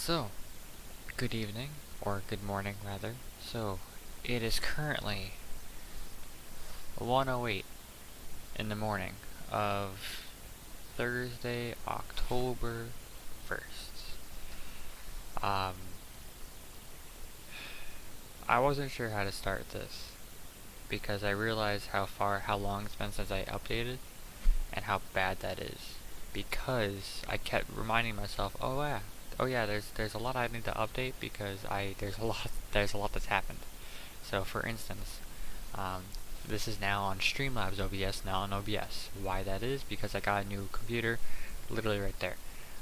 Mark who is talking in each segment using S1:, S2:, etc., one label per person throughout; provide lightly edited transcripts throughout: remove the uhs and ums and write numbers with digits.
S1: So, good evening, or good morning rather. So, it is currently 1:08 in the morning of Thursday, October 1st. Um, I wasn't sure how to start this because I realized how long it's been since I updated and how bad that is. Because I kept reminding myself, oh yeah, there's a lot I need to update because there's a lot that's happened. So for instance, um, this is now on Streamlabs OBS, now on OBS. Why that is? Because I got a new computer, literally right there.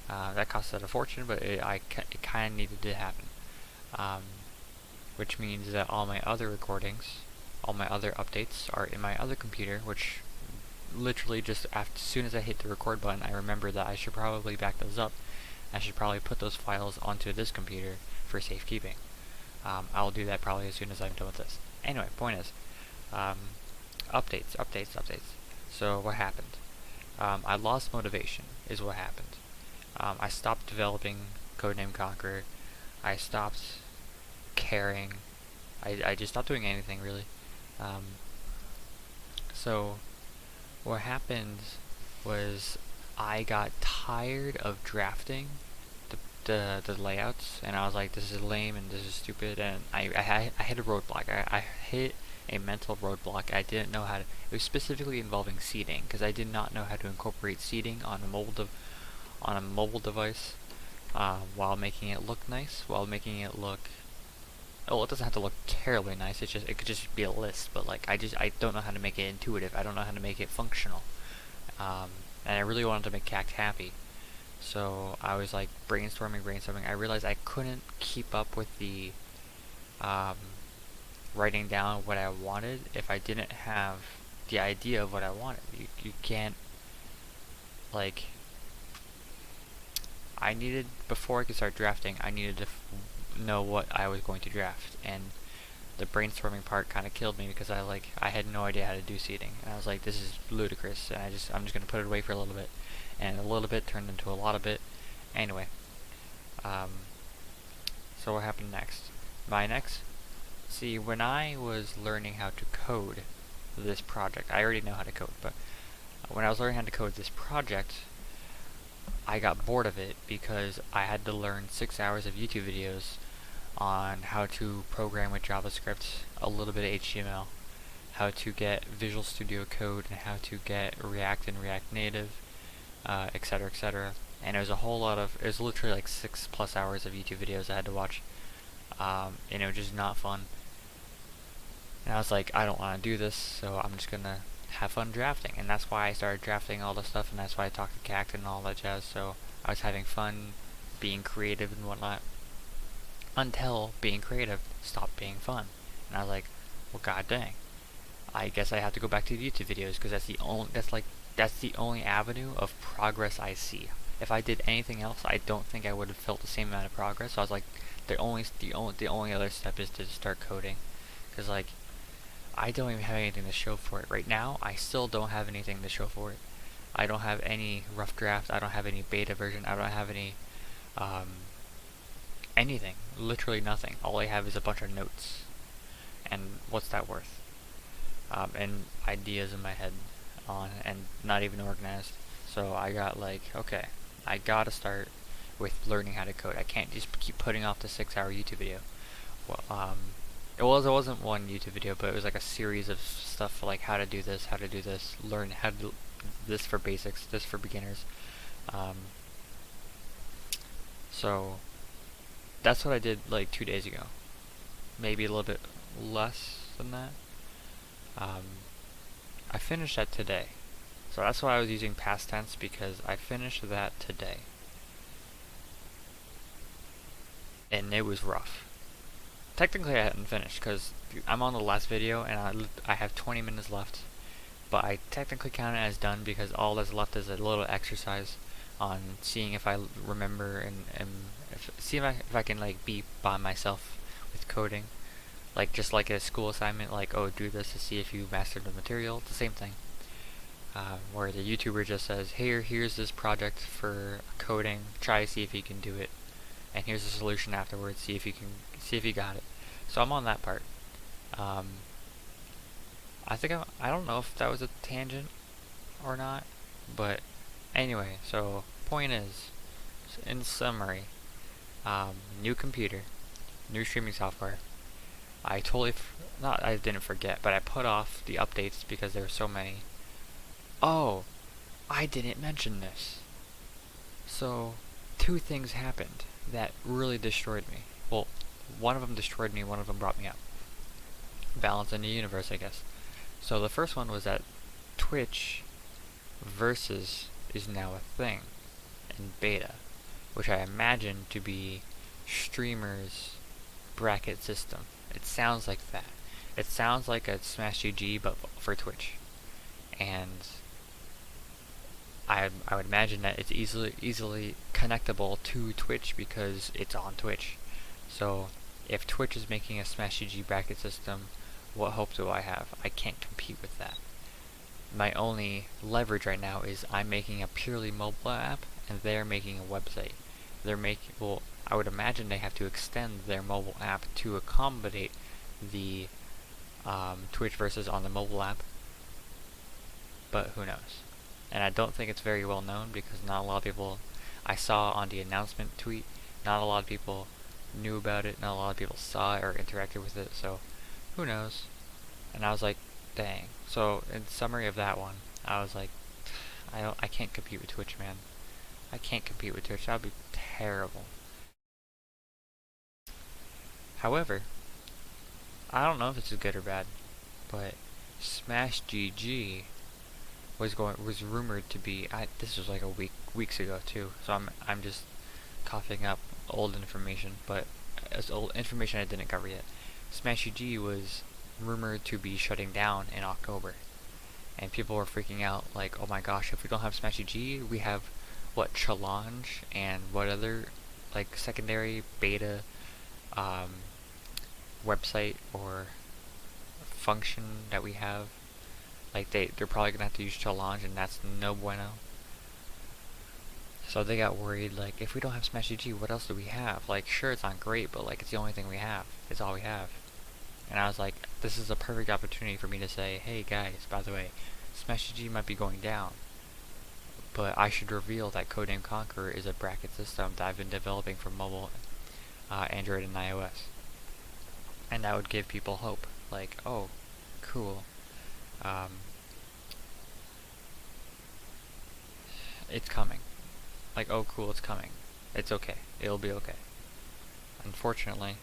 S1: That costed a fortune, but it kind of needed to happen. Um, which means that all my other recordings, all my other updates are in my other computer, which literally just as soon as I hit the record button, I remember that I should probably back those up. I should probably put those files onto this computer for safekeeping. I'll do that probably as soon as I'm done with this. Anyway, point is, um, updates. So what happened? I lost motivation, is what happened. I stopped developing Codename Conqueror. I stopped caring. I just stopped doing anything really. So what happened was I got tired of drafting the layouts, and I was like, this is lame and this is stupid, and I hit a roadblock. I hit a mental roadblock. I didn't know how to. It was specifically involving seeding because I did not know how to incorporate seeding on a mobile device while making it look nice. While making it look. Oh, it doesn't have to look terribly nice. It could just be a list, but like I don't know how to make it intuitive. I don't know how to make it functional. And I really wanted to make Cact happy. So I was like brainstorming. I realized I couldn't keep up with the writing down what I wanted if I didn't have the idea of what I wanted. You can't, like, I needed, before I could start drafting, I needed to know what I was going to draft, and the brainstorming part kind of killed me because I had no idea how to do seeding, and I was like, this is ludicrous, and I'm just gonna put it away for a little bit, and a little bit turned into a lot of it. Anyway, so what happened next? See, when I was learning how to code this project, I already know how to code, but when I was learning how to code this project, I got bored of it because I had to learn 6 hours of YouTube videos on how to program with JavaScript, a little bit of HTML, how to get Visual Studio Code, and how to get React and React Native, etc., etc. And it was literally like 6+ hours of YouTube videos I had to watch, and it was just not fun. And I was like, I don't want to do this, so I'm just gonna have fun drafting. And that's why I started drafting all the stuff, and that's why I talked to Cact and all that jazz. So I was having fun being creative and whatnot, until being creative stopped being fun. And I was like, well, god dang, I guess I have to go back to the YouTube videos because that's the only avenue of progress I see. If I did anything else, I don't think I would have felt the same amount of progress. So I was like, the only other step is to start coding, because like I don't even have anything to show for it right now. I still don't have anything to show for it. I don't have any rough draft. I don't have any beta version. I don't have any anything. Literally nothing. All I have is a bunch of notes. And what's that worth? And ideas in my head and not even organized. So I got like, okay, I gotta start with learning how to code. I can't just keep putting off the 6-hour YouTube video. Well, it wasn't one YouTube video, but it was like a series of stuff like how to do this, learn how to do this for basics, this for beginners. So that's what I did like 2 days ago. Maybe a little bit less than that. I finished that today. So that's why I was using past tense, because I finished that today. And it was rough. Technically I hadn't finished because I'm on the last video and I have 20 minutes left, but I technically count it as done because all that's left is a little exercise on seeing if I remember and see if I can like be by myself with coding, like just like a school assignment, like, oh, do this to see if you mastered the material. It's the same thing, where the YouTuber just says, here's this project for coding, try to see if you can do it. and here's the solution afterwards. See if you got it. So I'm on that part. I think I don't know if that was a tangent or not, but anyway. So point is, in summary, new computer, new streaming software. I totally not I didn't forget, but I put off the updates because there were so many. Oh, I didn't mention this. So, two things happened that really destroyed me. Well, one of them destroyed me, one of them brought me up. Balance in the universe, I guess. So the first one was that Twitch Versus is now a thing in beta, which I imagine to be streamers bracket system. It sounds like that. It sounds like a Smash GG but for Twitch. And I would imagine that it's easily connectable to Twitch because it's on Twitch. So if Twitch is making a Smash GG bracket system, what hope do I have? I can't compete with that. My only leverage right now is I'm making a purely mobile app and they're making a website. I would imagine they have to extend their mobile app to accommodate the Twitch versus on the mobile app, but who knows? And I don't think it's very well known because not a lot of people, I saw on the announcement tweet, not a lot of people knew about it, not a lot of people saw it or interacted with it, so who knows? And I was like, dang. So in summary of that one, I was like, I can't compete with Twitch, man. I can't compete with Twitch. That would be terrible. However, I don't know if this is good or bad, but Smash GG was rumored to be. This was like weeks ago too. So I'm just coughing up old information, but it's old information I didn't cover yet. Smash GG was rumored to be shutting down in October, and people were freaking out like, oh my gosh, if we don't have Smash GG, we have what, Challenge and what other like secondary beta website or function that we have. Like they're probably gonna have to use Challenge, and that's no bueno. So they got worried, like, if we don't have Smash GG, what else do we have? Like, sure, it's not great, but like, it's the only thing we have. It's all we have. And I was like, this is a perfect opportunity for me to say, hey guys, by the way, Smash GG might be going down, but I should reveal that Codename Conqueror is a bracket system that I've been developing for mobile, Android and iOS. And that would give people hope. Like, oh, cool. It's coming. Like, oh cool, it's coming. It's okay. It'll be okay. Unfortunately,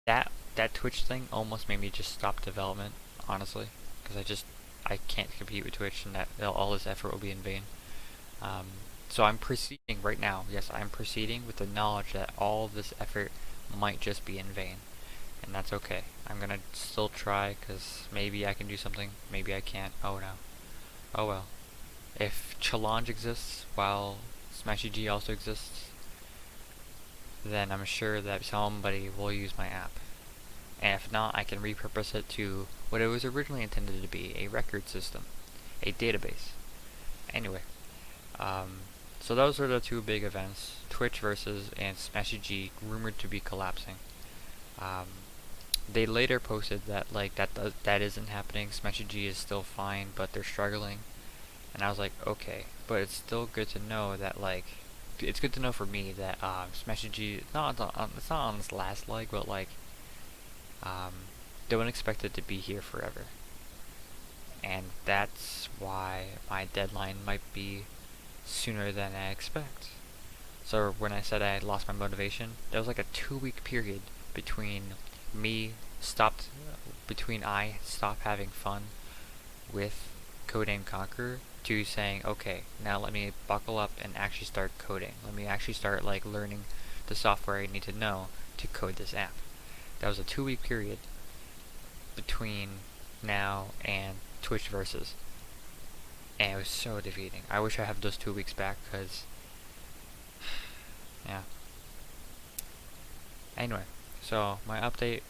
S1: that Twitch thing almost made me just stop development, honestly, because I can't compete with Twitch, and that all this effort will be in vain. So I'm proceeding right now. Yes, I'm proceeding with the knowledge that all this effort might just be in vain, and that's okay. I'm gonna still try, because maybe I can do something, maybe I can't. Oh no. Oh well. If Challenge exists while Smash GG also exists, then I'm sure that somebody will use my app. And if not, I can repurpose it to what it was originally intended to be, a record system, a database. Anyway, so those are the two big events, Twitch versus and Smash GG rumored to be collapsing. They later posted that like that isn't happening, Smash GG is still fine, but they're struggling. And I was like, okay, but it's still good to know that, like, it's good to know for me that Smash GG, it's not on its last leg, but like, don't expect it to be here forever. And that's why my deadline might be sooner than I expect. So when I said I lost my motivation, there was like a 2-week period between I stopped having fun with Codename Conqueror to saying, okay, now let me buckle up and actually start coding. Let me actually start like learning the software I need to know to code this app. That was a 2-week period between now and Twitch versus, and it was so defeating. I wish I had those 2 weeks back, because yeah. Anyway, so my update.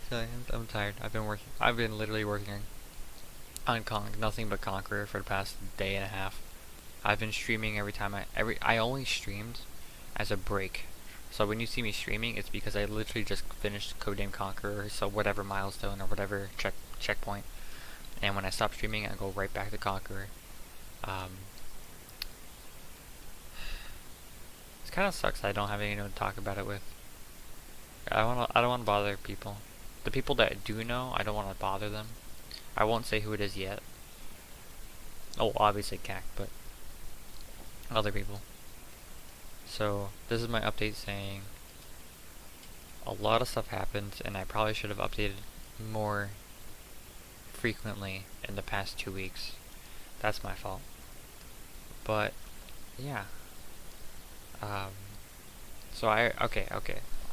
S1: So I'm tired. I've been literally working on nothing but Conqueror for the past day and a half. I've been streaming every time I only streamed as a break. So when you see me streaming, it's because I literally just finished Codename Conqueror, so whatever milestone or whatever checkpoint. And when I stop streaming, I go right back to Conqueror. It kind of sucks I don't have anyone to talk about it with. I don't want to bother people. The people that I do know, I don't want to bother them. I won't say who it is yet. Oh, obviously CAC, but other people. So this is my update saying a lot of stuff happened, and I probably should have updated more frequently in the past 2 weeks. That's my fault. But yeah. So okay.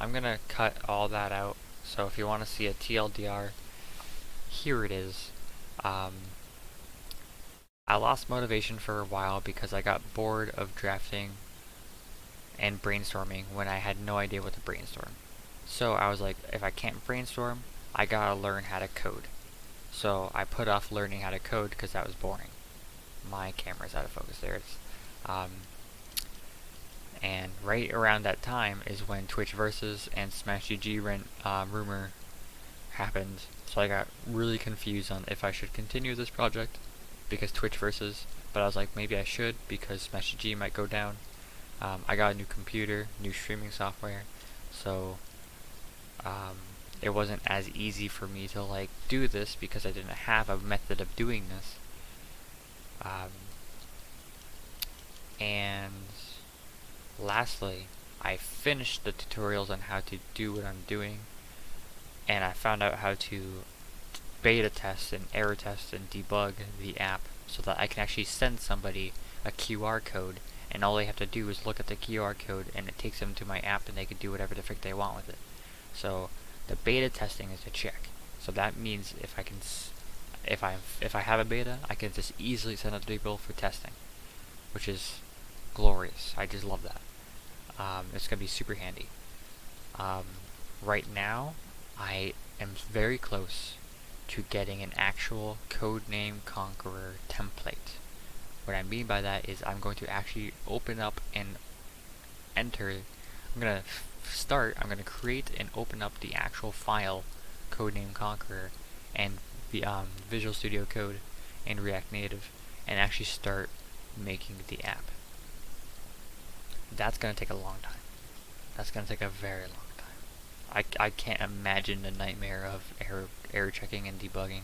S1: I'm gonna cut all that out. So if you want to see a TLDR, here it is. I lost motivation for a while because I got bored of drafting and brainstorming when I had no idea what to brainstorm. So I was like, if I can't brainstorm, I gotta learn how to code. So I put off learning how to code because that was boring. My camera's out of focus there. And right around that time is when Twitch Versus and Smash GG rumor happened. So I got really confused on if I should continue this project because Twitch Versus, but I was like, maybe I should because Smash GG might go down. I got a new computer, new streaming software, so it wasn't as easy for me to like do this because I didn't have a method of doing this. And lastly, I finished the tutorials on how to do what I'm doing, and I found out how to beta test and error test and debug the app so that I can actually send somebody a QR code, and all they have to do is look at the QR code and it takes them to my app and they can do whatever the frick they want with it. So the beta testing is a check. So that means if I have a beta, I can just easily send it to people for testing, which is glorious. I just love that. It's gonna be super handy. Right now, I am very close to getting an actual Codename Conqueror template. What I mean by that is I'm going to actually open up and enter. I'm gonna create and open up the actual file Codename Conqueror and the Visual Studio Code and React Native, and actually start making the app. That's gonna take a long time. That's gonna take a very long time. I can't imagine the nightmare of error checking and debugging.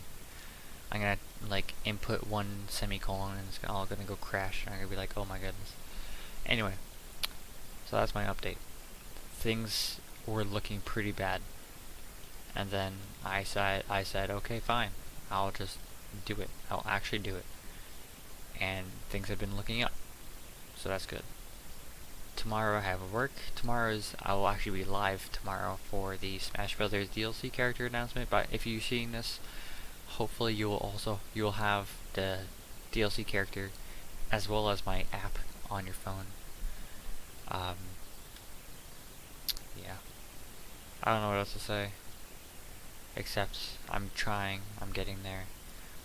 S1: I'm gonna like input one semicolon and it's all gonna go crash and I'm gonna be like, oh my goodness. Anyway, so that's my update. Things were looking pretty bad, and then I said okay, fine, I'll just do it. I'll actually do it, and things have been looking up, so that's good. Tomorrow I have work. I will actually be live tomorrow for the Smash Brothers DLC character announcement. But if you're seeing this, hopefully you will have the DLC character as well as my app on your phone. Yeah, I don't know what else to say, except I'm trying. I'm getting there.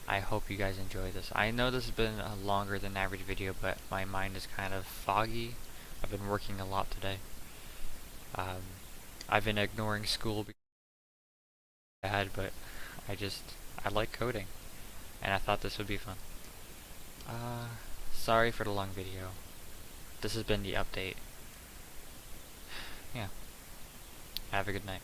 S1: I hope you guys enjoy this. I know this has been a longer than average video, but my mind is kind of foggy. I've been working a lot today. I've been ignoring school because I had, but I like coding, and I thought this would be fun. Sorry for the long video. This has been the update. Yeah. Have a good night.